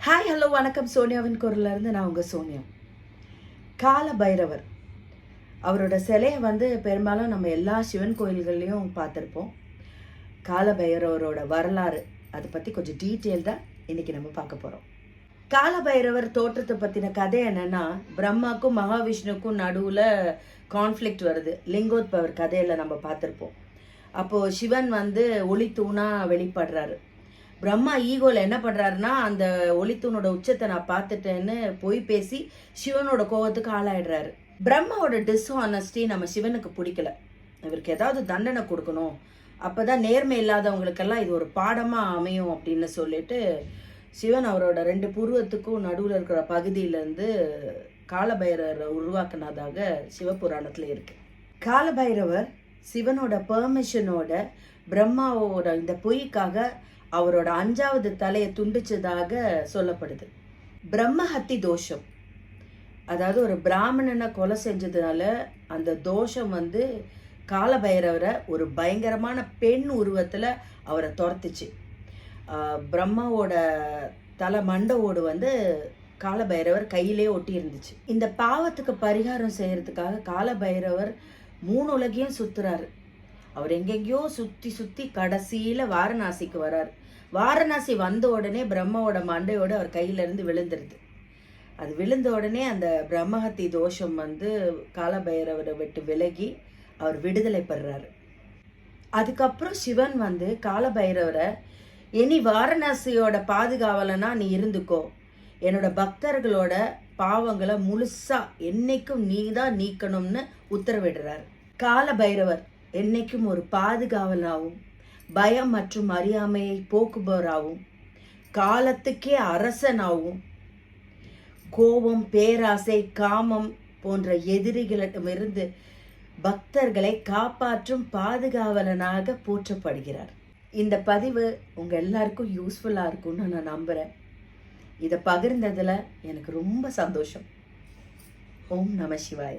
Hi hello வணக்கம். சோனியாவின் குரல்லேருந்து நான் உங்கள் சோனியா. கால பைரவர் அவரோட சிலையை பெரும்பாலும் நம்ம எல்லா சிவன் கோயில்கள்லையும் பார்த்துருப்போம். கால பைரவரோட வரலாறு அதை பற்றி கொஞ்சம் டீட்டெயில்டாக இன்றைக்கி நம்ம பார்க்க போகிறோம். கால பைரவர் தோற்றத்தை பற்றின கதை என்னென்னா, பிரம்மாக்கும் மகாவிஷ்ணுக்கும் நடுவில் கான்ஃப்ளிக்ட் வருது. லிங்கோத்பவர் கதையில் நம்ம பார்த்துருப்போம். அப்போது சிவன் ஒளி தூணாக வெளிப்படுறாரு. பிரம்மா ஈகோவில் என்ன பண்ணுறாருன்னா, அந்த ஒளித்தூனோட உச்சத்தை நான் பார்த்துட்டேன்னு போய் பேசி சிவனோட கோபத்துக்கு ஆளாயிடுறாரு. பிரம்மாவோட டிஸ்ஹானஸ்டி நம்ம சிவனுக்கு பிடிக்கல. இவருக்கு ஏதாவது தண்டனை கொடுக்கணும், அப்போ தான் நேர்மை இல்லாதவங்களுக்கெல்லாம் இது ஒரு பாடமாக அமையும் அப்படின்னு சொல்லிட்டு சிவன் அவரோட 2 புருவத்துக்கும் நடுவில் இருக்கிற பகுதியிலேருந்து காலபைரவரை உருவாக்குனதாக சிவபுராணத்தில் இருக்கு. காலபைரவர் சிவனோட பெர்மிஷனோட பிரம்மாவோட இந்த பொய்க்காக அவரோட 5வது தலையை துண்டிச்சதாக சொல்லப்படுது. பிரம்மஹத்தி தோஷம், அதாவது ஒரு பிராமணனை கொலை செஞ்சதுனால அந்த தோஷம் காலபைரவரை ஒரு பயங்கரமான பெண் உருவத்தில் அவரை துரத்துச்சு. பிரம்மாவோட தலை மண்டவோடு காலபைரவர் கையிலே ஒட்டி இருந்துச்சு. இந்த பாவத்துக்கு பரிகாரம் செய்யறதுக்காக காலபைரவர் 3 உலகையும் சுத்துறாரு. அவர் எங்கெங்கேயோ சுற்றி கடைசியில் வாரணாசிக்கு வரார். வாரணாசி வந்த உடனே பிரம்மாவோட மண்டையோடு அவர் கையிலேருந்து விழுந்துருது. அது விழுந்த உடனே அந்த பிரம்மஹத்தி தோஷம் காலபைரவரை விட்டு விலகி அவர் விடுதலை பெறாரு. அதுக்கப்புறம் சிவன் காலபைரவரை, இனி வாரணாசியோட பாதுகாவலனா நீ இருந்துக்கோ, என்னோட பக்தர்களோட பாவங்களை முழுசா என்னைக்கும் நீ தான் நீக்கணும்னு உத்தரவிடுறாரு. காலபைரவர் என்னைக்கும் ஒரு பாதுகாவலாகவும் பயம் மற்றும் அறியாமையை போக்குபவராகவும் காலத்துக்கே அரசனாகவும் கோபம், பேராசை, காமம் போன்ற எதிரிகளிடமிருந்து பக்தர்களை காப்பாற்றும் பாதுகாவலனாக போற்றப்படுகிறார். இந்த பதிவு உங்கள் எல்லாருக்கும் யூஸ்ஃபுல்லாக இருக்கும்னு நான் நம்புகிறேன். இதை பகிர்ந்ததில் எனக்கு ரொம்ப சந்தோஷம். ஓம் நம சிவாய.